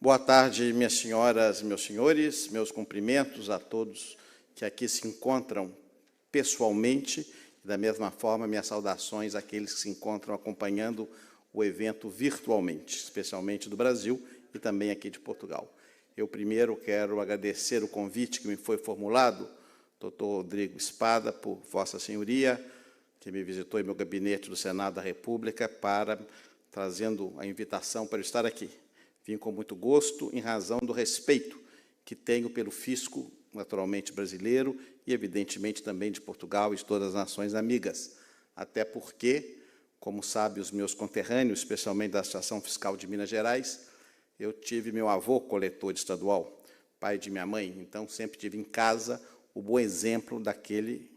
Boa tarde, minhas senhoras e meus senhores, meus cumprimentos a todos que aqui se encontram pessoalmente, e da mesma forma, minhas saudações àqueles que se encontram acompanhando o evento virtualmente, especialmente do Brasil e também aqui de Portugal. Eu primeiro quero agradecer o convite que me foi formulado, doutor Rodrigo Espada, por Vossa Senhoria, que me visitou em meu gabinete do Senado da República, trazendo a invitação para estar aqui. Vim com muito gosto, em razão do respeito que tenho pelo fisco, naturalmente brasileiro, e, evidentemente, também de Portugal e de todas as nações amigas. Até porque, como sabem os meus conterrâneos, especialmente da Associação Fiscal de Minas Gerais, eu tive meu avô coletor estadual, pai de minha mãe, então sempre tive em casa o bom exemplo daquele,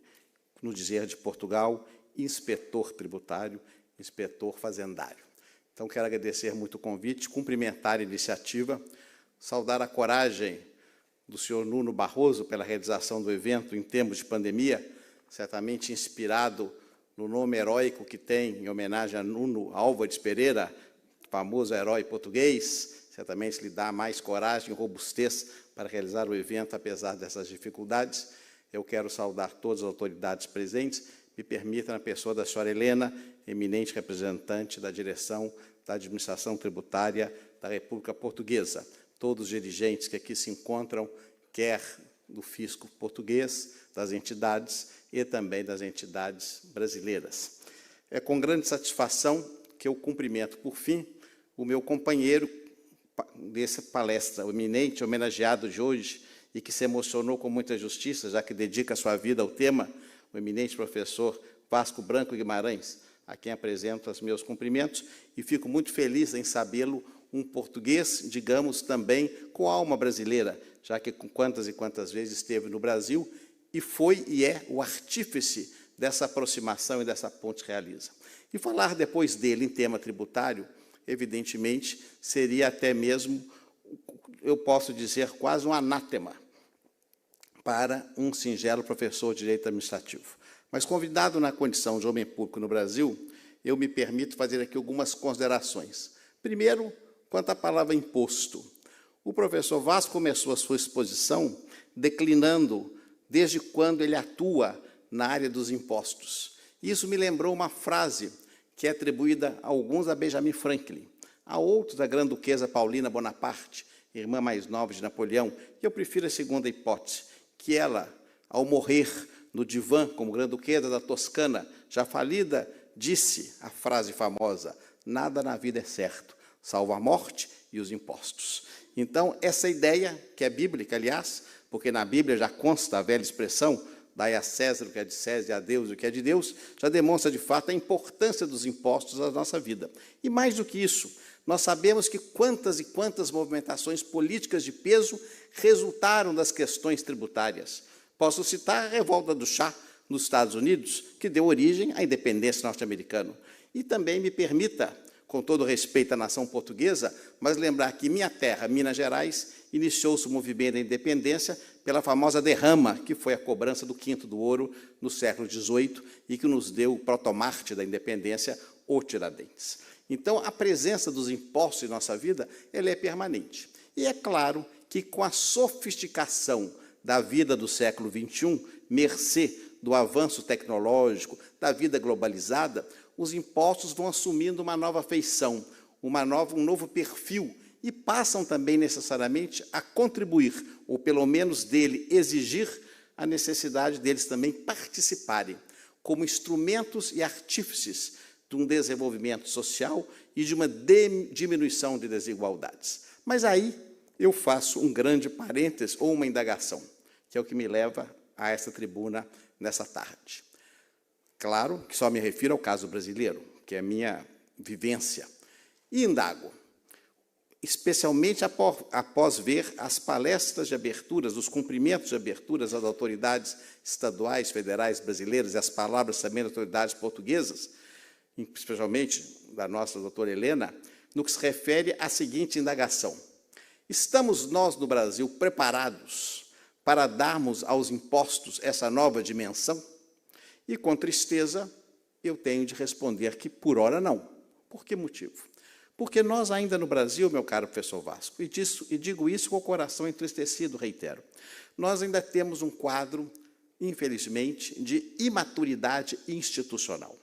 no dizer de Portugal, inspetor tributário, inspetor fazendário. Então, quero agradecer muito o convite, cumprimentar a iniciativa, saudar a coragem do senhor Nuno Barroso pela realização do evento em tempos de pandemia, certamente inspirado no nome heróico que tem, em homenagem a Nuno Álvares Pereira, famoso herói português, certamente lhe dá mais coragem e robustez para realizar o evento, apesar dessas dificuldades. Eu quero saudar todas as autoridades presentes, me permita, na pessoa da senhora Helena, eminente representante da direção da Administração Tributária da República Portuguesa, todos os dirigentes que aqui se encontram, quer do fisco português, das entidades e também das entidades brasileiras. É com grande satisfação que eu cumprimento, por fim, o meu companheiro dessa palestra, o eminente homenageado de hoje, e que se emocionou com muita justiça, já que dedica a sua vida ao tema, o eminente professor Vasco Branco Guimarães, a quem apresento os meus cumprimentos, e fico muito feliz em sabê-lo um português, digamos, também com alma brasileira, já que quantas e quantas vezes esteve no Brasil e foi e é o artífice dessa aproximação e dessa ponte realiza. E falar depois dele em tema tributário, evidentemente, seria até mesmo, eu posso dizer, quase um anátema para um singelo professor de Direito Administrativo. Mas, convidado na condição de homem público no Brasil, eu me permito fazer aqui algumas considerações. Primeiro, quanto à palavra imposto. O professor Vasco começou a sua exposição declinando desde quando ele atua na área dos impostos. Isso me lembrou uma frase que é atribuída a alguns a Benjamin Franklin, a outros a Grã-Duquesa Paulina Bonaparte, irmã mais nova de Napoleão, e eu prefiro a segunda hipótese, que ela, ao morrer no divã como Grã-Duquesa da Toscana, já falida, disse a frase famosa: nada na vida é certo, salvo a morte e os impostos. Então, essa ideia, que é bíblica, aliás, porque na Bíblia já consta a velha expressão, dai a César o que é de César e a Deus o que é de Deus, já demonstra, de fato, a importância dos impostos na nossa vida. E mais do que isso, nós sabemos que quantas e quantas movimentações políticas de peso resultaram das questões tributárias. Posso citar a revolta do chá nos Estados Unidos, que deu origem à independência norte-americana. E também me permita, com todo respeito à nação portuguesa, mas lembrar que minha terra, Minas Gerais, iniciou-se o movimento da independência pela famosa derrama, que foi a cobrança do quinto do ouro no século XVIII e que nos deu o protomarte da independência, o Tiradentes. Então, a presença dos impostos em nossa vida, ela é permanente. E é claro que, com a sofisticação da vida do século XXI, mercê do avanço tecnológico, da vida globalizada, os impostos vão assumindo uma nova feição, um novo perfil, e passam também necessariamente a contribuir, ou pelo menos dele exigir a necessidade deles também participarem, como instrumentos e artífices de um desenvolvimento social e de uma diminuição de desigualdades. Mas aí eu faço um grande parênteses ou uma indagação, que é o que me leva a essa tribuna nessa tarde. Claro que só me refiro ao caso brasileiro, que é a minha vivência. E indago, especialmente após ver as palestras de aberturas, os cumprimentos de aberturas às autoridades estaduais, federais, brasileiras, e as palavras também das autoridades portuguesas, especialmente da nossa doutora Helena, no que se refere à seguinte indagação: estamos nós, no Brasil, preparados para darmos aos impostos essa nova dimensão? E, com tristeza, eu tenho de responder que, por ora, não. Por que motivo? Porque nós ainda no Brasil, meu caro professor Vasco, e digo isso com o coração entristecido, reitero, nós ainda temos um quadro, infelizmente, de imaturidade institucional.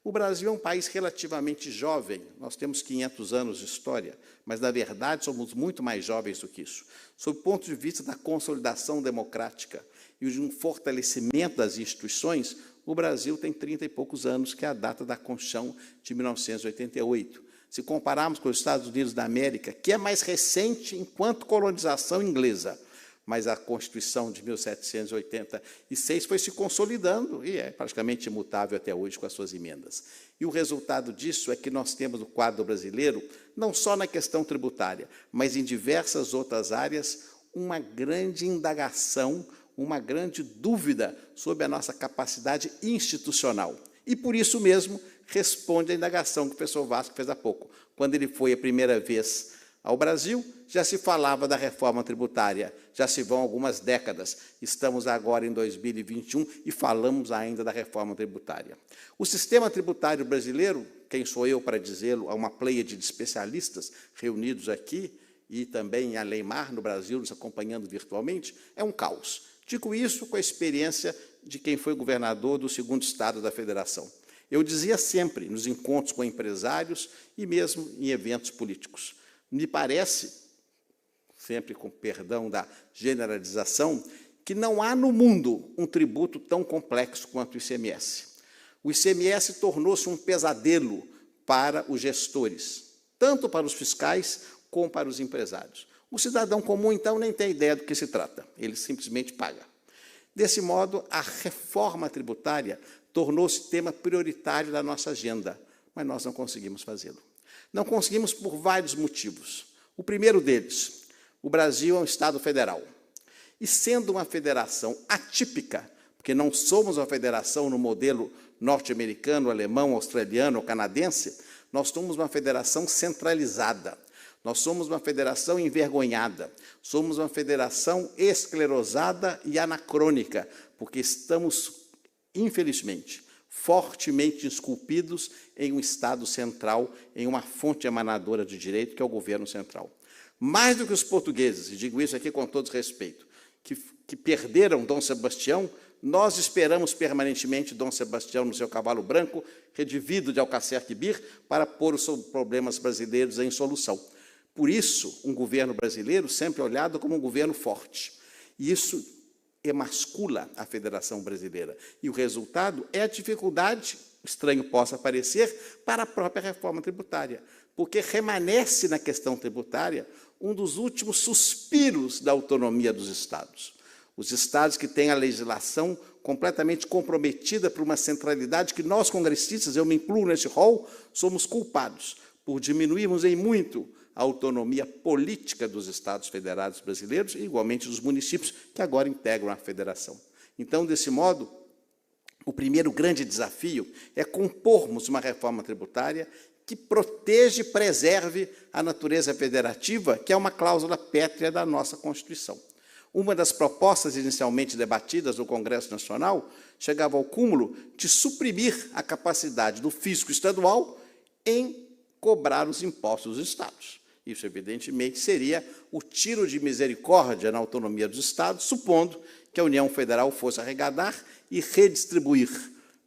O Brasil é um país relativamente jovem, nós temos 500 anos de história, mas, na verdade, somos muito mais jovens do que isso. Sob o ponto de vista da consolidação democrática e de um fortalecimento das instituições, o Brasil tem 30 e poucos anos, que é a data da Constituição de 1988. Se compararmos com os Estados Unidos da América, que é mais recente enquanto colonização inglesa, mas a Constituição de 1786 foi se consolidando e é praticamente imutável até hoje com as suas emendas. E o resultado disso é que nós temos no quadro brasileiro, não só na questão tributária, mas em diversas outras áreas, uma grande indagação, uma grande dúvida sobre a nossa capacidade institucional. E, por isso mesmo, responde à indagação que o professor Vasco fez há pouco. Quando ele foi a primeira vez ao Brasil, já se falava da reforma tributária, já se vão algumas décadas. Estamos agora em 2021 e falamos ainda da reforma tributária. O sistema tributário brasileiro, quem sou eu para dizê-lo, há uma pleiade de especialistas reunidos aqui e também em Aleimar, no Brasil, nos acompanhando virtualmente, é um caos. Digo isso com a experiência de quem foi governador do segundo estado da federação. Eu dizia sempre, nos encontros com empresários e mesmo em eventos políticos, me parece, sempre com perdão da generalização, que não há no mundo um tributo tão complexo quanto o ICMS. O ICMS tornou-se um pesadelo para os gestores, tanto para os fiscais como para os empresários. O cidadão comum, então, nem tem ideia do que se trata, ele simplesmente paga. Desse modo, a reforma tributária tornou-se tema prioritário da nossa agenda, mas nós não conseguimos fazê-lo. Não conseguimos por vários motivos. O primeiro deles, o Brasil é um Estado federal. E sendo uma federação atípica, porque não somos uma federação no modelo norte-americano, alemão, australiano ou canadense, nós somos uma federação centralizada. Nós somos uma federação envergonhada. Somos uma federação esclerosada e anacrônica, porque estamos, infelizmente, fortemente esculpidos em um Estado central, em uma fonte emanadora de direito, que é o governo central. Mais do que os portugueses, e digo isso aqui com todo respeito, que perderam Dom Sebastião, nós esperamos permanentemente Dom Sebastião no seu cavalo branco, redivido de Alcacer-Quibir, para pôr os problemas brasileiros em solução. Por isso, um governo brasileiro sempre olhado como um governo forte. E isso emascula a Federação Brasileira. E o resultado é a dificuldade, estranho possa parecer, para a própria reforma tributária, porque remanesce na questão tributária um dos últimos suspiros da autonomia dos Estados. Os Estados que têm a legislação completamente comprometida por uma centralidade que nós, congressistas, eu me incluo nesse rol, somos culpados por diminuirmos em muito a autonomia política dos Estados federados brasileiros e, igualmente, dos municípios que agora integram a federação. Então, desse modo, o primeiro grande desafio é compormos uma reforma tributária que proteja e preserve a natureza federativa, que é uma cláusula pétrea da nossa Constituição. Uma das propostas inicialmente debatidas no Congresso Nacional chegava ao cúmulo de suprimir a capacidade do fisco estadual em cobrar os impostos dos Estados. Isso, evidentemente, seria o tiro de misericórdia na autonomia dos Estados, supondo que a União Federal fosse arrecadar e redistribuir.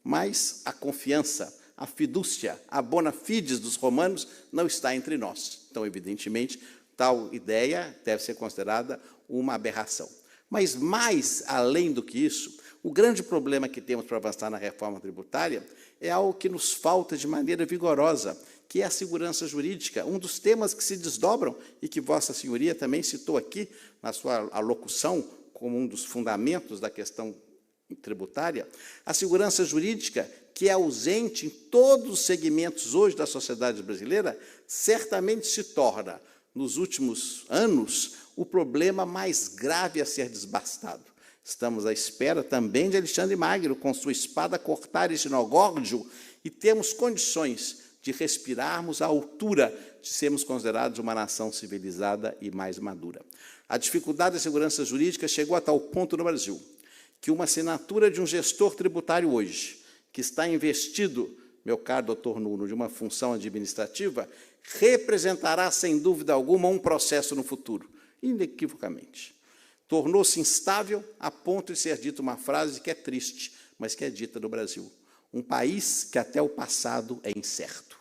Mas a confiança, a fidúcia, a bona fides dos romanos não está entre nós. Então, evidentemente, tal ideia deve ser considerada uma aberração. Mas, mais além do que isso, o grande problema que temos para avançar na reforma tributária é algo que nos falta de maneira vigorosa, que é a segurança jurídica, um dos temas que se desdobram e que Vossa Senhoria também citou aqui na sua alocução como um dos fundamentos da questão tributária, a segurança jurídica, que é ausente em todos os segmentos hoje da sociedade brasileira, certamente se torna, nos últimos anos, o problema mais grave a ser desbastado. Estamos à espera também de Alexandre Magno, com sua espada cortar este nó górdio, e temos condições de respirarmos à altura de sermos considerados uma nação civilizada e mais madura. A dificuldade da segurança jurídica chegou a tal ponto no Brasil, que uma assinatura de um gestor tributário hoje, que está investido meu caro doutor Nuno, de uma função administrativa, representará, sem dúvida alguma, um processo no futuro, inequivocamente. Tornou-se instável a ponto de ser dita uma frase que é triste, mas que é dita no Brasil. Um país que até o passado é incerto.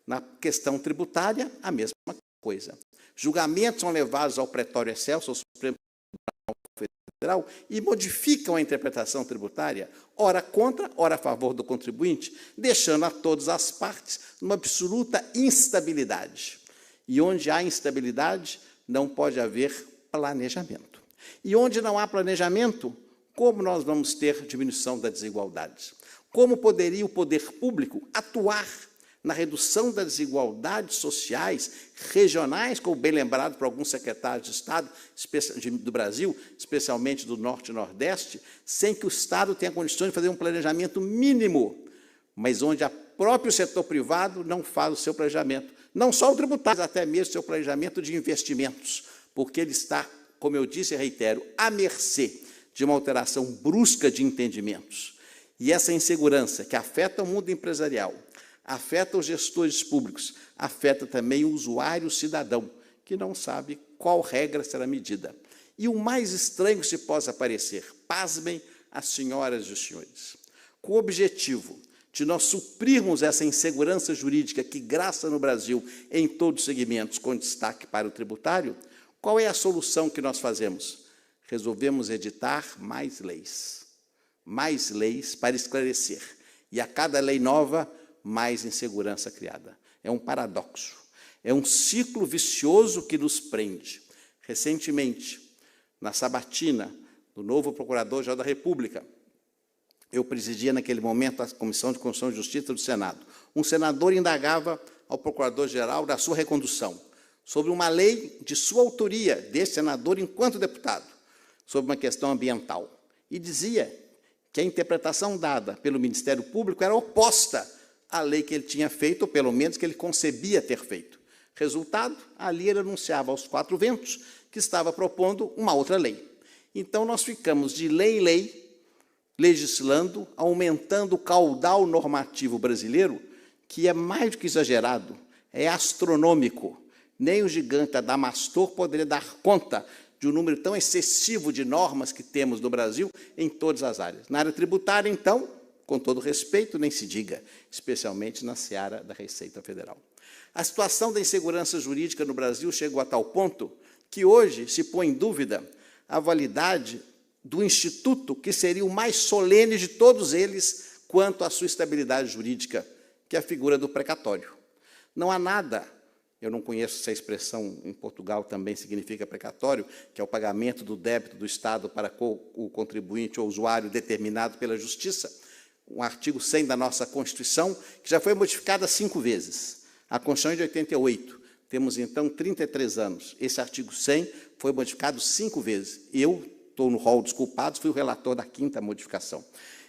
Na questão tributária, a mesma coisa. Julgamentos são levados ao pretório excelso, ao Supremo Tribunal Federal, e modificam a interpretação tributária, ora contra, ora a favor do contribuinte, deixando a todas as partes numa absoluta instabilidade. E onde há instabilidade, não pode haver planejamento. E onde não há planejamento, como nós vamos ter diminuição da desigualdade? Como poderia o poder público atuar na redução das desigualdades sociais regionais, como bem lembrado por alguns secretários de Estado do Brasil, especialmente do Norte e Nordeste, sem que o Estado tenha condições de fazer um planejamento mínimo, mas onde o próprio setor privado não faz o seu planejamento. Não só o tributário, mas até mesmo o seu planejamento de investimentos, porque ele está, como eu disse e reitero, à mercê de uma alteração brusca de entendimentos. E essa insegurança que afeta o mundo empresarial, afeta os gestores públicos, afeta também o usuário cidadão, que não sabe qual regra será medida. E o mais estranho que se possa parecer, pasmem as senhoras e os senhores, com o objetivo de nós suprirmos essa insegurança jurídica que graça no Brasil em todos os segmentos, com destaque para o tributário, qual é a solução que nós fazemos? Resolvemos editar mais leis para esclarecer. E a cada lei nova, mais insegurança criada. É um paradoxo, é um ciclo vicioso que nos prende. Recentemente, na sabatina do novo Procurador-Geral da República, eu presidia naquele momento a Comissão de Constituição e Justiça do Senado. Um senador indagava ao Procurador-Geral da sua recondução, sobre uma lei de sua autoria, desse senador enquanto deputado, sobre uma questão ambiental. E dizia que a interpretação dada pelo Ministério Público era oposta à lei que ele tinha feito, ou pelo menos que ele concebia ter feito. Resultado, ali ele anunciava aos quatro ventos que estava propondo uma outra lei. Então, nós ficamos de lei em lei, legislando, aumentando o caudal normativo brasileiro, que é mais do que exagerado, é astronômico. Nem o gigante Adamastor poderia dar conta de um número tão excessivo de normas que temos no Brasil em todas as áreas. Na área tributária, então, com todo respeito, nem se diga, especialmente na seara da Receita Federal. A situação da insegurança jurídica no Brasil chegou a tal ponto que hoje se põe em dúvida a validade do instituto que seria o mais solene de todos eles quanto à sua estabilidade jurídica, que é a figura do precatório. Não há nada, eu não conheço se a expressão em Portugal também significa precatório, que é o pagamento do débito do Estado para o contribuinte ou usuário determinado pela Justiça, um artigo 100 da nossa Constituição, que já foi modificada 5 vezes. A Constituição é de 88, temos então 33 anos. Esse artigo 100 foi modificado 5 vezes. Eu estou no rol dos culpados, fui o relator da 5ª modificação.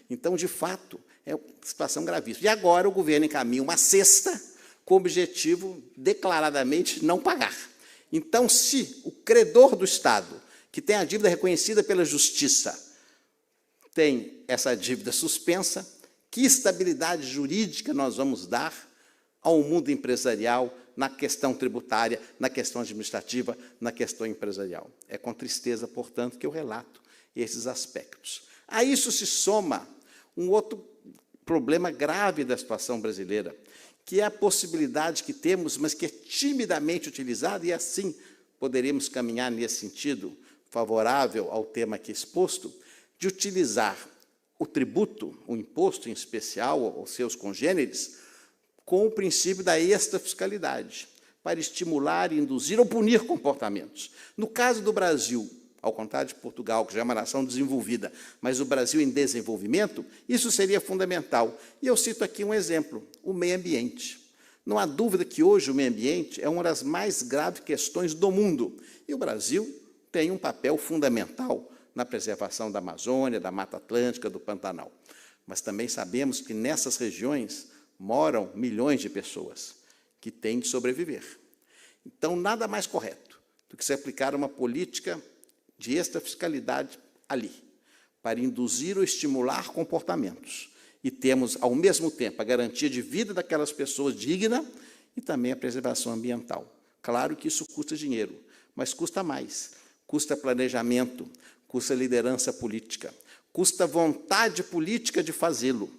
Então, de fato, é uma situação gravíssima. E agora o governo encaminha uma 6ª, com o objetivo, declaradamente, não pagar. Então, se o credor do Estado, que tem a dívida reconhecida pela Justiça, tem essa dívida suspensa, que estabilidade jurídica nós vamos dar ao mundo empresarial na questão tributária, na questão administrativa, na questão empresarial? É com tristeza, portanto, que eu relato esses aspectos. A isso se soma um outro problema grave da situação brasileira, que é a possibilidade que temos, mas que é timidamente utilizada, e assim poderíamos caminhar nesse sentido, favorável ao tema aqui exposto, de utilizar o tributo, o imposto em especial, ou seus congêneres, com o princípio da extrafiscalidade, para estimular, induzir ou punir comportamentos. No caso do Brasil, ao contrário de Portugal, que já é uma nação desenvolvida, mas o Brasil em desenvolvimento, isso seria fundamental. E eu cito aqui um exemplo, o meio ambiente. Não há dúvida que hoje o meio ambiente é uma das mais graves questões do mundo, e o Brasil tem um papel fundamental na preservação da Amazônia, da Mata Atlântica, do Pantanal. Mas também sabemos que nessas regiões moram milhões de pessoas que têm de sobreviver. Então, nada mais correto do que se aplicar uma política de extrafiscalidade ali, para induzir ou estimular comportamentos. E temos, ao mesmo tempo, a garantia de vida daquelas pessoas digna e também a preservação ambiental. Claro que isso custa dinheiro, mas custa mais. Custa planejamento, custa liderança política, custa vontade política de fazê-lo.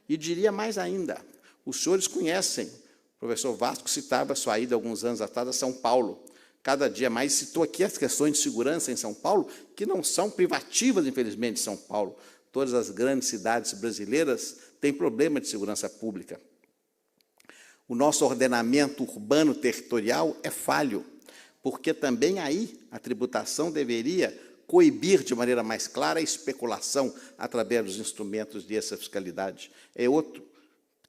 E diria mais ainda, os senhores conhecem, o professor Vasco citava sua ida alguns anos atrás a São Paulo. Cada dia mais citou aqui as questões de segurança em São Paulo, que não são privativas, infelizmente, de São Paulo. Todas as grandes cidades brasileiras têm problema de segurança pública. O nosso ordenamento urbano territorial é falho, porque também aí a tributação deveria coibir de maneira mais clara a especulação através dos instrumentos dessa fiscalidade. É outro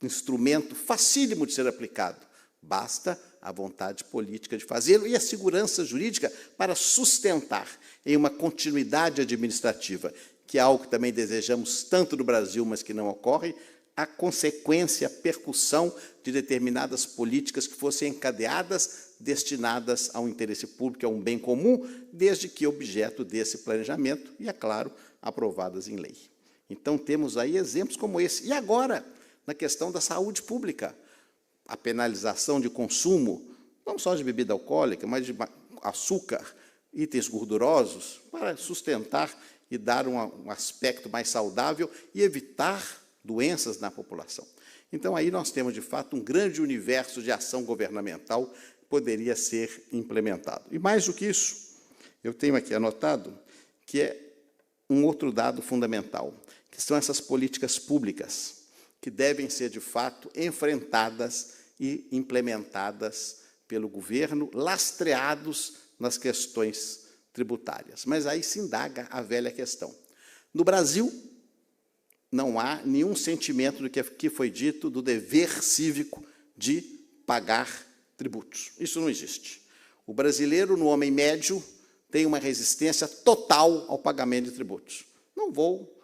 instrumento facílimo de ser aplicado. Basta a vontade política de fazê-lo e a segurança jurídica para sustentar em uma continuidade administrativa, que é algo que também desejamos tanto no Brasil, mas que não ocorre, a consequência, a percussão de determinadas políticas que fossem encadeadas, destinadas ao interesse público, a um bem comum, desde que objeto desse planejamento, e, é claro, aprovadas em lei. Então, temos aí exemplos como esse. E agora, na questão da saúde pública, a penalização de consumo, não só de bebida alcoólica, mas de açúcar, itens gordurosos, para sustentar e dar um aspecto mais saudável e evitar doenças na população. Então, aí nós temos, de fato, um grande universo de ação governamental que poderia ser implementado. E, mais do que isso, eu tenho aqui anotado que é um outro dado fundamental, que são essas políticas públicas, que devem ser, de fato, enfrentadas e implementadas pelo governo, lastreados nas questões tributárias. Mas aí se indaga a velha questão. No Brasil, não há nenhum sentimento do que aqui foi dito do dever cívico de pagar tributos. Isso não existe. O brasileiro, no homem médio, tem uma resistência total ao pagamento de tributos. Não vou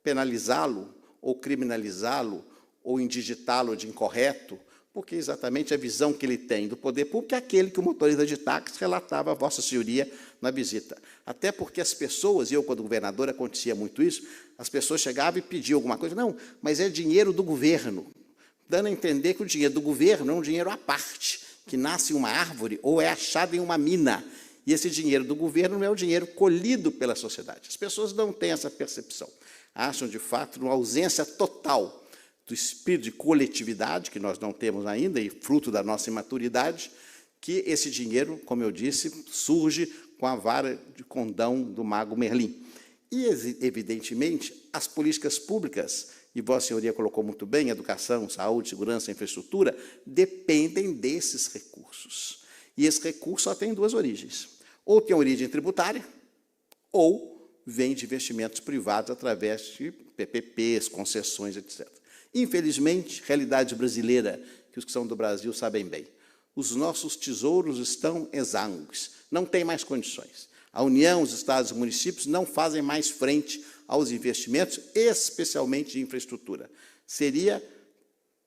penalizá-lo, ou criminalizá-lo, ou indigitá-lo de incorreto, porque exatamente a visão que ele tem do poder público é aquele que o motorista de táxi relatava a Vossa Senhoria na visita. Até porque as pessoas, e eu, quando governador, acontecia muito isso, as pessoas chegavam e pediam alguma coisa. Não, mas é dinheiro do governo, dando a entender que o dinheiro do governo é um dinheiro à parte, que nasce em uma árvore ou é achado em uma mina. E esse dinheiro do governo não é o dinheiro colhido pela sociedade. As pessoas não têm essa percepção. Acham, de fato, uma ausência total do espírito de coletividade, que nós não temos ainda, e fruto da nossa imaturidade, que esse dinheiro, como eu disse, surge com a vara de condão do mago Merlin. E, evidentemente, as políticas públicas, e Vossa Senhoria colocou muito bem, educação, saúde, segurança, infraestrutura, dependem desses recursos. E esse recurso só tem duas origens. Ou tem origem tributária, ou vem de investimentos privados através de PPPs, concessões, etc. Infelizmente, realidade brasileira, que os que são do Brasil sabem bem, os nossos tesouros estão exângues, não tem mais condições. A União, os estados e municípios não fazem mais frente aos investimentos, especialmente de infraestrutura. Seria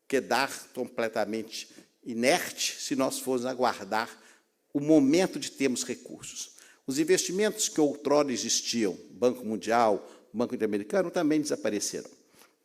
quedar completamente inerte se nós fôssemos aguardar o momento de termos recursos. Os investimentos que outrora existiam, Banco Mundial, Banco Interamericano, também desapareceram.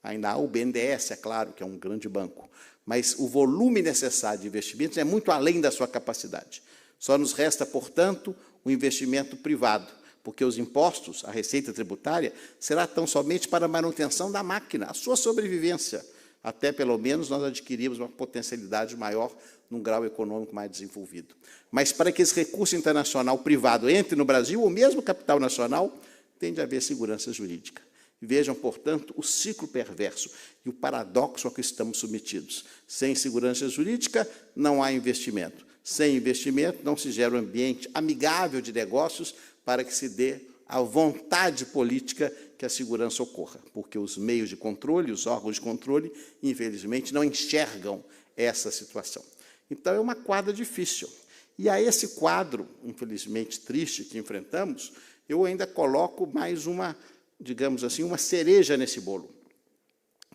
Ainda há o BNDES, é claro, que é um grande banco, mas o volume necessário de investimentos é muito além da sua capacidade. Só nos resta, portanto, o investimento privado, porque os impostos, a receita tributária, será tão somente para a manutenção da máquina, a sua sobrevivência, até, pelo menos, nós adquirimos uma potencialidade maior num grau econômico mais desenvolvido. Mas, para que esse recurso internacional privado entre no Brasil, ou mesmo capital nacional, tem de haver segurança jurídica. Vejam, portanto, o ciclo perverso e o paradoxo a que estamos submetidos. Sem segurança jurídica, não há investimento. Sem investimento, não se gera um ambiente amigável de negócios para que se dê a vontade política que a segurança ocorra, porque os meios de controle, os órgãos de controle, infelizmente, não enxergam essa situação. Então, é uma quadra difícil. E a esse quadro, infelizmente, triste que enfrentamos, eu ainda coloco mais uma, digamos assim, uma cereja nesse bolo,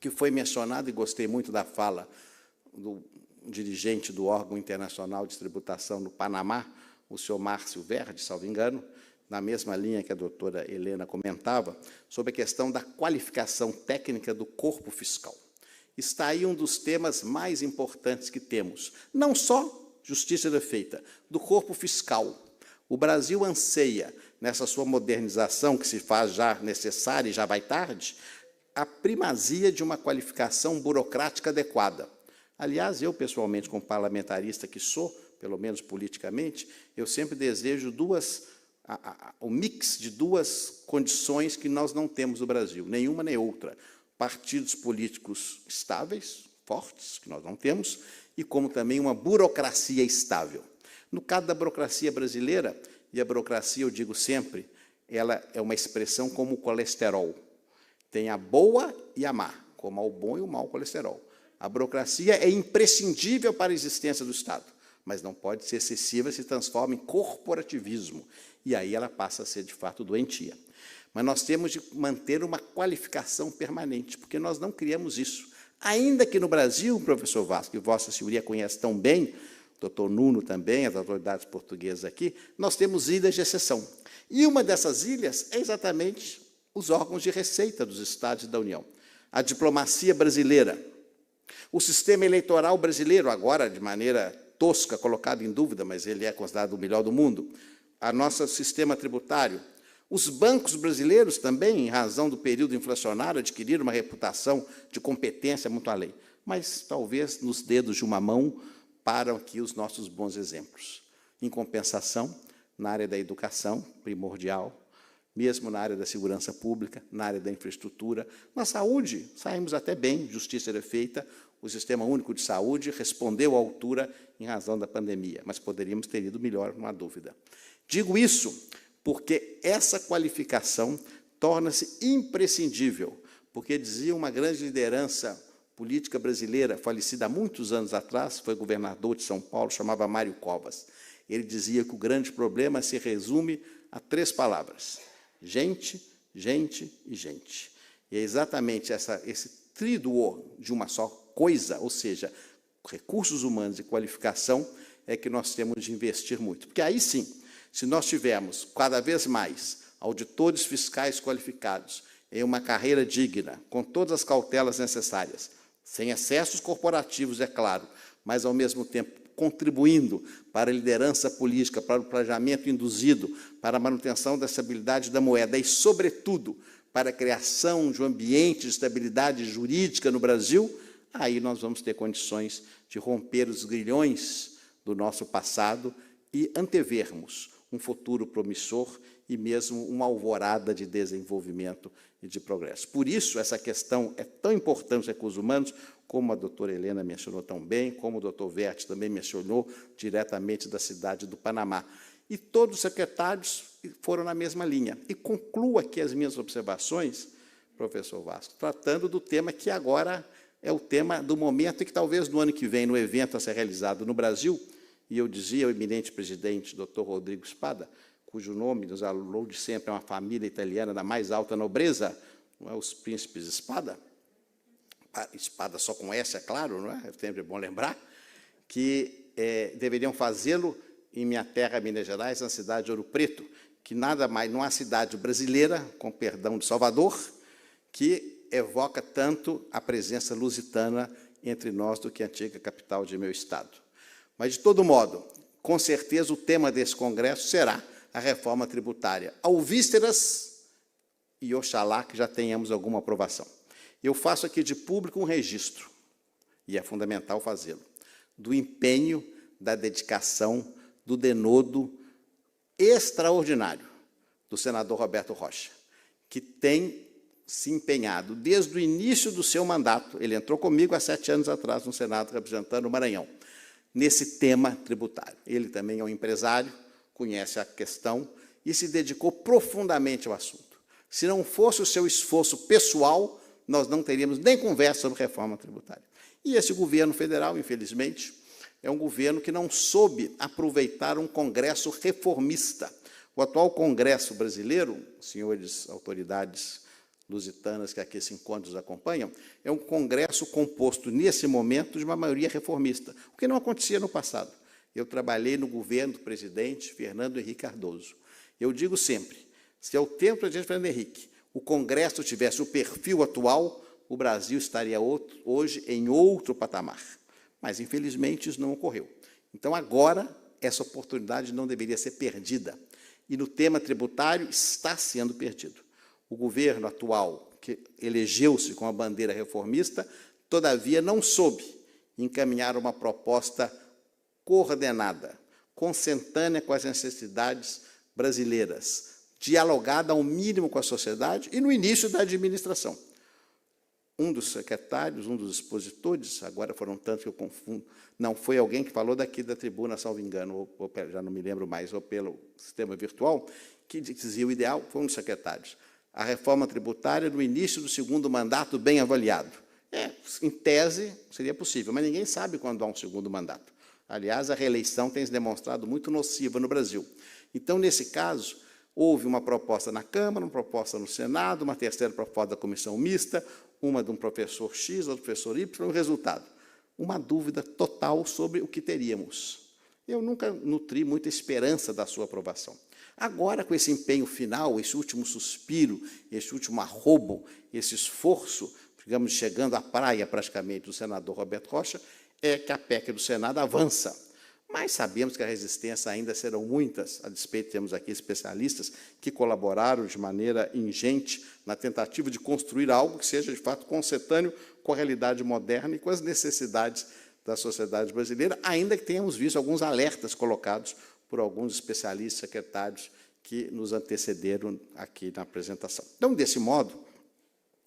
que foi mencionado, e gostei muito da fala do dirigente do órgão internacional de tributação no Panamá, o senhor Márcio Verde, salvo engano, na mesma linha que a doutora Helena comentava, sobre a questão da qualificação técnica do corpo fiscal. Está aí um dos temas mais importantes que temos, não só justiça feita, do corpo fiscal. O Brasil anseia, nessa sua modernização, que se faz já necessária e já vai tarde, a primazia de uma qualificação burocrática adequada. Aliás, eu, pessoalmente, como parlamentarista que sou, pelo menos politicamente, eu sempre desejo o mix de duas condições que nós não temos no Brasil, nenhuma nem outra. Partidos políticos estáveis, fortes, que nós não temos, e como também uma burocracia estável. No caso da burocracia brasileira, e a burocracia, eu digo sempre, ela é uma expressão como o colesterol. Tem a boa e a má, como o bom e o mau colesterol. A burocracia é imprescindível para a existência do Estado, mas não pode ser excessiva, se transforma em corporativismo, e aí ela passa a ser, de fato, doentia. Mas nós temos de manter uma qualificação permanente, porque nós não criamos isso. Ainda que no Brasil, professor Vasco, que Vossa Senhoria conhece tão bem, doutor Nuno também, as autoridades portuguesas aqui, nós temos ilhas de exceção. E uma dessas ilhas é exatamente os órgãos de receita dos Estados da União. A diplomacia brasileira, o sistema eleitoral brasileiro, agora de maneira tosca, colocado em dúvida, mas ele é considerado o melhor do mundo, o nosso sistema tributário, os bancos brasileiros também, em razão do período inflacionário, adquiriram uma reputação de competência muito além. Mas, talvez, nos dedos de uma mão, param aqui os nossos bons exemplos. Em compensação, na área da educação, primordial, mesmo na área da segurança pública, na área da infraestrutura, na saúde, saímos até bem, justiça era feita, o Sistema Único de Saúde respondeu à altura em razão da pandemia, mas poderíamos ter ido melhor, não há dúvida. Digo isso porque essa qualificação torna-se imprescindível, porque dizia uma grande liderança política brasileira, falecida há muitos anos atrás, foi governador de São Paulo, chamava Mário Covas. Ele dizia que o grande problema se resume a 3 palavras: gente, gente e gente. E é exatamente esse tríduo de uma só coisa, ou seja, recursos humanos e qualificação, é que nós temos de investir muito. Porque aí sim, se nós tivermos cada vez mais auditores fiscais qualificados, em uma carreira digna, com todas as cautelas necessárias, sem excessos corporativos, é claro, mas, ao mesmo tempo, contribuindo para a liderança política, para o planejamento induzido, para a manutenção da estabilidade da moeda e, sobretudo, para a criação de um ambiente de estabilidade jurídica no Brasil, aí nós vamos ter condições de romper os grilhões do nosso passado e antevermos um futuro promissor e mesmo uma alvorada de desenvolvimento e de progresso. Por isso, essa questão é tão importante, os recursos humanos, como a doutora Helena mencionou tão bem, como o doutor Verte também mencionou, diretamente da cidade do Panamá. E todos os secretários foram na mesma linha. E concluo aqui as minhas observações, professor Vasco, tratando do tema que agora é o tema do momento e que talvez no ano que vem, no evento a ser realizado no Brasil, e eu dizia ao eminente presidente, doutor Rodrigo Spada, cujo nome nos alulou de sempre, é uma família italiana da mais alta nobreza, não é, os príncipes Spada, Espada só com S, é claro, não é? É sempre bom lembrar, que deveriam fazê-lo em minha terra, Minas Gerais, na cidade de Ouro Preto, que nada mais, não há cidade brasileira, com perdão de Salvador, que evoca tanto a presença lusitana entre nós do que a antiga capital de meu estado. Mas, de todo modo, com certeza o tema desse congresso será a reforma tributária, ao vísceras, e oxalá que já tenhamos alguma aprovação. Eu faço aqui de público um registro, e é fundamental fazê-lo, do empenho, da dedicação, do denodo extraordinário do senador Roberto Rocha, que tem se empenhado desde o início do seu mandato, ele entrou comigo há 7 anos atrás no Senado, representando o Maranhão, nesse tema tributário. Ele também é um empresário, conhece a questão e se dedicou profundamente ao assunto. Se não fosse o seu esforço pessoal, nós não teríamos nem conversa sobre reforma tributária. E esse governo federal, infelizmente, é um governo que não soube aproveitar um congresso reformista. O atual Congresso brasileiro, senhores autoridades lusitanas que aqui se encontram nos acompanham, é um congresso composto, nesse momento, de uma maioria reformista, o que não acontecia no passado. Eu trabalhei no governo do presidente Fernando Henrique Cardoso, Eu digo sempre, se ao tempo do presidente Fernando Henrique o Congresso tivesse o perfil atual, o Brasil estaria hoje em outro patamar. Mas, infelizmente, isso não ocorreu. Então, agora, essa oportunidade não deveria ser perdida. E no tema tributário está sendo perdido. O governo atual, que elegeu-se com a bandeira reformista, todavia não soube encaminhar uma proposta coordenada, consentânea com as necessidades brasileiras, dialogada ao mínimo com a sociedade e no início da administração. Um dos secretários, um dos expositores, agora foram tantos que eu confundo, não, foi alguém que falou daqui da tribuna, salvo engano, ou já não me lembro mais, ou pelo sistema virtual, que dizia o ideal, foi um dos secretários, a reforma tributária no início do segundo mandato bem avaliado. Em tese, seria possível, mas ninguém sabe quando há um segundo mandato. Aliás, a reeleição tem se demonstrado muito nociva no Brasil. Então, nesse caso, houve uma proposta na Câmara, uma proposta no Senado, uma terceira proposta da comissão mista, uma de um professor X, outra do professor Y, o resultado, uma dúvida total sobre o que teríamos. Eu nunca nutri muita esperança da sua aprovação. Agora, com esse empenho final, esse último suspiro, esse último arrobo, esse esforço, digamos, chegando à praia praticamente do senador Roberto Rocha, é que a PEC do Senado avança. Mas sabemos que a resistência ainda serão muitas, a despeito temos aqui especialistas que colaboraram de maneira ingente na tentativa de construir algo que seja, de fato, consentâneo com a realidade moderna e com as necessidades da sociedade brasileira, ainda que tenhamos visto alguns alertas colocados por alguns especialistas secretários que nos antecederam aqui na apresentação. Então, desse modo,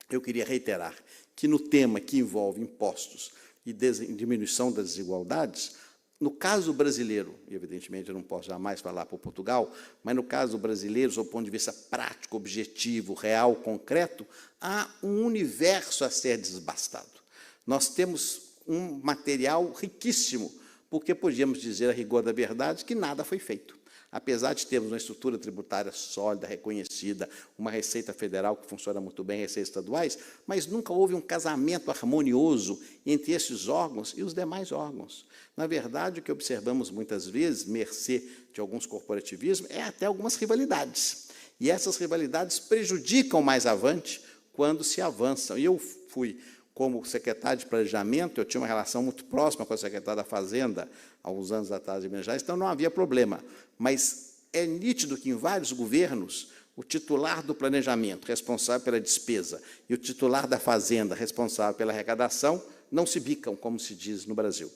eu queria reiterar que no tema que envolve impostos e diminuição das desigualdades, no caso brasileiro, e evidentemente eu não posso jamais falar por Portugal, mas no caso brasileiro, do ponto de vista prático, objetivo, real, concreto, há um universo a ser desbastado. Nós temos um material riquíssimo, porque podíamos dizer, a rigor da verdade, que nada foi feito. Apesar de termos uma estrutura tributária sólida, reconhecida, uma Receita Federal que funciona muito bem, receitas estaduais, mas nunca houve um casamento harmonioso entre esses órgãos e os demais órgãos. Na verdade, o que observamos muitas vezes, mercê de alguns corporativismos, é até algumas rivalidades. E essas rivalidades prejudicam mais avante quando se avançam. E eu fui, como secretário de Planejamento, eu tinha uma relação muito próxima com a secretária da Fazenda, há uns anos atrás, em Minas Gerais, então não havia problema. Mas é nítido que, em vários governos, o titular do planejamento, responsável pela despesa, e o titular da Fazenda, responsável pela arrecadação, não se bicam, como se diz no Brasil.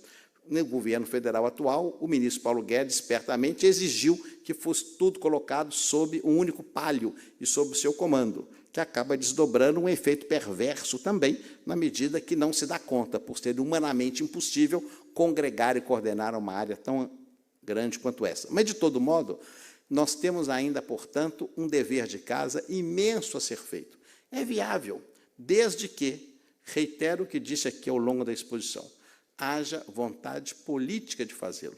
No governo federal atual, o ministro Paulo Guedes, espertamente, exigiu que fosse tudo colocado sob um único palio e sob o seu comando, que acaba desdobrando um efeito perverso também, na medida que não se dá conta, por ser humanamente impossível congregar e coordenar uma área tão grande quanto essa. Mas, de todo modo, nós temos ainda, portanto, um dever de casa imenso a ser feito. É viável, desde que, reitero o que disse aqui ao longo da exposição, haja vontade política de fazê-lo.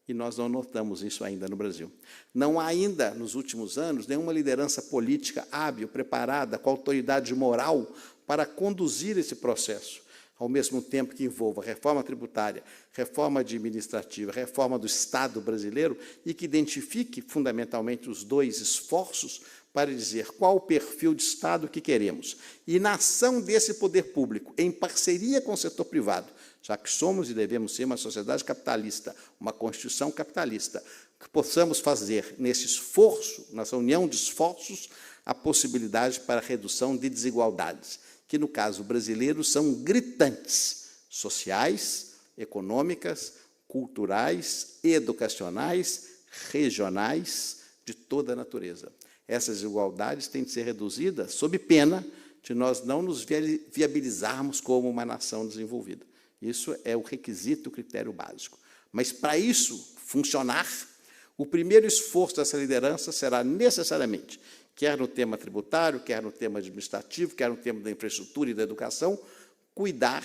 E nós não notamos isso ainda no Brasil. Não há ainda, nos últimos anos, nenhuma liderança política hábil, preparada, com autoridade moral para conduzir esse processo, ao mesmo tempo que envolva reforma tributária, reforma administrativa, reforma do Estado brasileiro, e que identifique, fundamentalmente, os dois esforços para dizer qual o perfil de Estado que queremos. E, na ação desse poder público, em parceria com o setor privado, já que somos e devemos ser uma sociedade capitalista, uma Constituição capitalista, que possamos fazer, nesse esforço, nessa união de esforços, a possibilidade para a redução de desigualdades, que, no caso brasileiro, são gritantes, sociais, econômicas, culturais, educacionais, regionais, de toda a natureza. Essas desigualdades têm de ser reduzidas sob pena de nós não nos viabilizarmos como uma nação desenvolvida. Isso é o requisito, o critério básico. Mas, para isso funcionar, o primeiro esforço dessa liderança será necessariamente, quer no tema tributário, quer no tema administrativo, quer no tema da infraestrutura e da educação, cuidar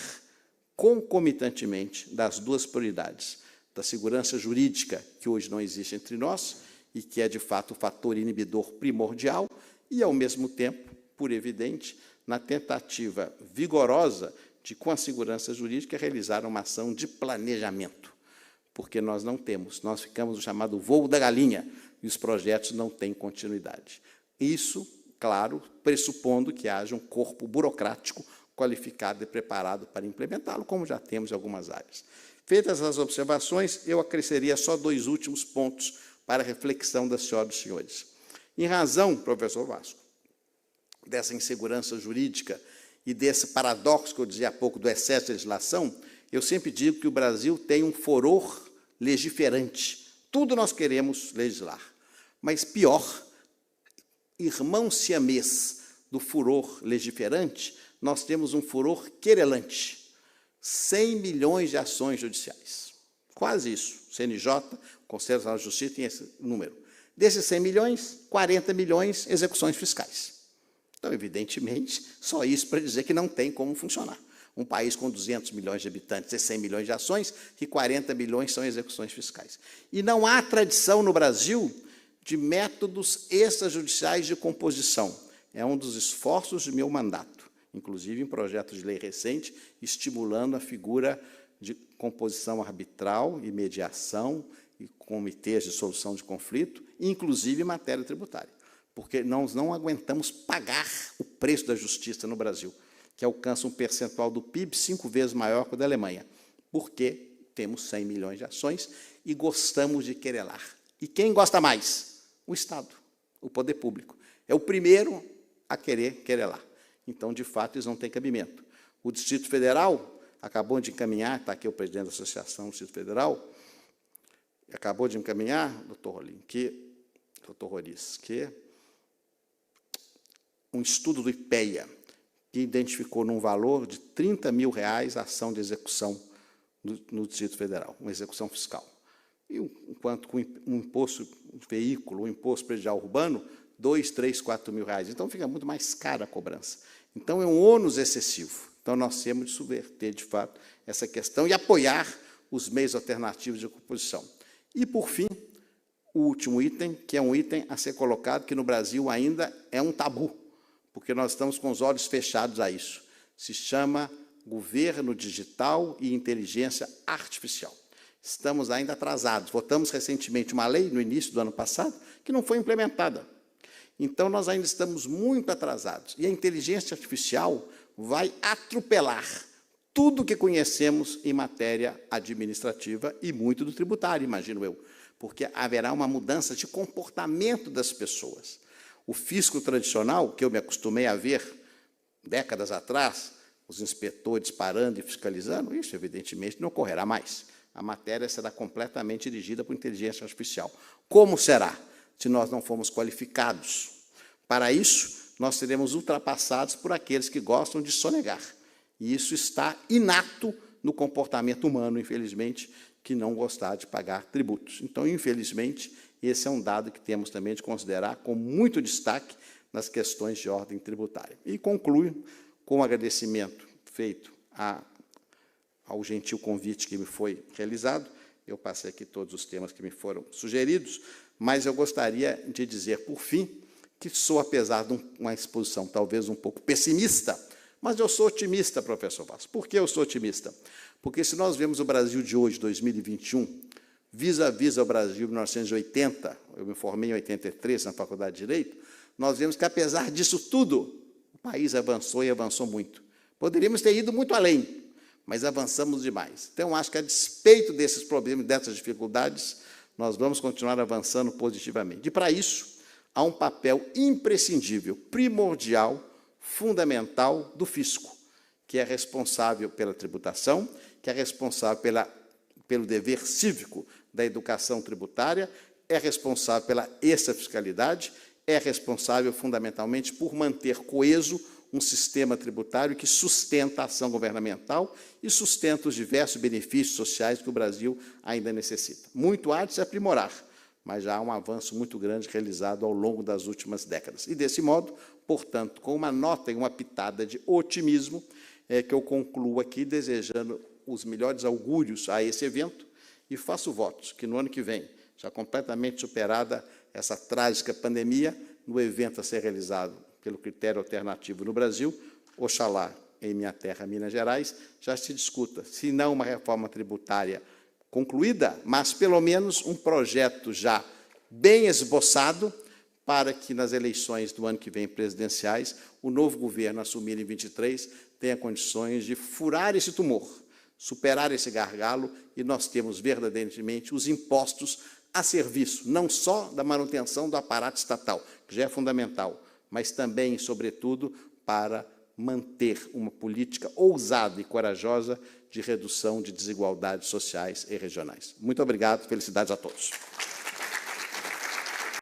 concomitantemente das duas prioridades, da segurança jurídica, que hoje não existe entre nós, e que é, de fato, o fator inibidor primordial, e, ao mesmo tempo, por evidente, na tentativa vigorosa de, com a segurança jurídica, realizar uma ação de planejamento. porque nós não temos. Nós ficamos no chamado voo da galinha, e os projetos não têm continuidade. Isso, claro, pressupondo que haja um corpo burocrático qualificado e preparado para implementá-lo, como já temos em algumas áreas. Feitas as observações, eu acresceria só 2 últimos pontos para a reflexão das senhoras e dos senhores. Em razão, professor Vasco, dessa insegurança jurídica e desse paradoxo que eu dizia há pouco do excesso de legislação, eu sempre digo que o Brasil tem um furor legiferante. Tudo nós queremos legislar. Mas pior, irmão siamês do furor legiferante, nós temos um furor querelante. 100 milhões de ações judiciais. Quase isso. CNJ, Conselho Nacional de Justiça, tem esse número. Desses 100 milhões, 40 milhões execuções fiscais. Então, evidentemente, só isso para dizer que não tem como funcionar. Um país com 200 milhões de habitantes e 100 milhões de ações, e 40 milhões são execuções fiscais. E não há tradição no Brasil de métodos extrajudiciais de composição. É um dos esforços de meu mandato, inclusive em projeto de lei recente, estimulando a figura de composição arbitral e mediação e comitês de solução de conflito, inclusive em matéria tributária, porque nós não aguentamos pagar o preço da justiça no Brasil, que alcança um percentual do PIB 5 vezes maior que o da Alemanha, porque temos 100 milhões de ações e gostamos de querelar. E quem gosta mais? O Estado, o poder público. É o primeiro a querelar. Então, de fato, eles não têm cabimento. O Distrito Federal acabou de encaminhar, está aqui o presidente da Associação do Distrito Federal, acabou de encaminhar, doutor Roriz, que um estudo do IPEA, que identificou num valor de R$30 mil a ação de execução no Distrito Federal, uma execução fiscal. E enquanto com um imposto de veículo, um imposto predial urbano, R$2, R$3, R$4 mil. Então, fica muito mais cara a cobrança. Então, é um ônus excessivo. Então, nós temos de subverter, de fato, essa questão e apoiar os meios alternativos de composição. E, por fim, o último item, que é um item a ser colocado, que no Brasil ainda é um tabu, porque nós estamos com os olhos fechados a isso. Se chama governo digital e inteligência artificial. Estamos ainda atrasados. Votamos recentemente uma lei, no início do ano passado, que não foi implementada. Então, nós ainda estamos muito atrasados. E a inteligência artificial vai atropelar tudo que conhecemos em matéria administrativa e muito do tributário, imagino eu, porque haverá uma mudança de comportamento das pessoas. O fisco tradicional, que eu me acostumei a ver décadas atrás, os inspetores parando e fiscalizando, isso, evidentemente, não ocorrerá mais. A matéria será completamente dirigida por inteligência artificial. Como será, se nós não formos qualificados? Para isso, nós seremos ultrapassados por aqueles que gostam de sonegar. E isso está inato no comportamento humano, infelizmente, que não gostar de pagar tributos. Então, infelizmente, esse é um dado que temos também de considerar com muito destaque nas questões de ordem tributária. E concluo com um agradecimento feito ao gentil convite que me foi realizado. Eu passei aqui todos os temas que me foram sugeridos, mas eu gostaria de dizer, por fim, que sou, apesar de uma exposição talvez um pouco pessimista, mas eu sou otimista, professor Vasco. Por que eu sou otimista? Porque se nós vemos o Brasil de hoje, 2021, vis-à-vis ao Brasil de 1980, eu me formei em 83 na Faculdade de Direito, nós vemos que, apesar disso tudo, o país avançou e avançou muito. Poderíamos ter ido muito além, mas avançamos demais. Então, acho que, a despeito desses problemas, dessas dificuldades, nós vamos continuar avançando positivamente. E, para isso, há um papel imprescindível, primordial, fundamental do fisco, que é responsável pela tributação, que é responsável pelo dever cívico da educação tributária, é responsável pela extrafiscalidade, é responsável, fundamentalmente, por manter coeso um sistema tributário que sustenta a ação governamental e sustenta os diversos benefícios sociais que o Brasil ainda necessita. Muito há de se aprimorar, mas já há um avanço muito grande realizado ao longo das últimas décadas. E, desse modo, portanto, com uma nota e uma pitada de otimismo, é que eu concluo aqui desejando os melhores augúrios a esse evento e faço votos que, no ano que vem, já completamente superada essa trágica pandemia, no evento a ser realizado pelo critério alternativo no Brasil, oxalá, em minha terra, Minas Gerais, já se discuta, se não uma reforma tributária concluída, mas pelo menos um projeto já bem esboçado para que nas eleições do ano que vem presidenciais, o novo governo assumir em 23 tenha condições de furar esse tumor, superar esse gargalo e nós temos verdadeiramente os impostos a serviço, não só da manutenção do aparato estatal, que já é fundamental, mas também, e sobretudo, para manter uma política ousada e corajosa de redução de desigualdades sociais e regionais. Muito obrigado, felicidades a todos.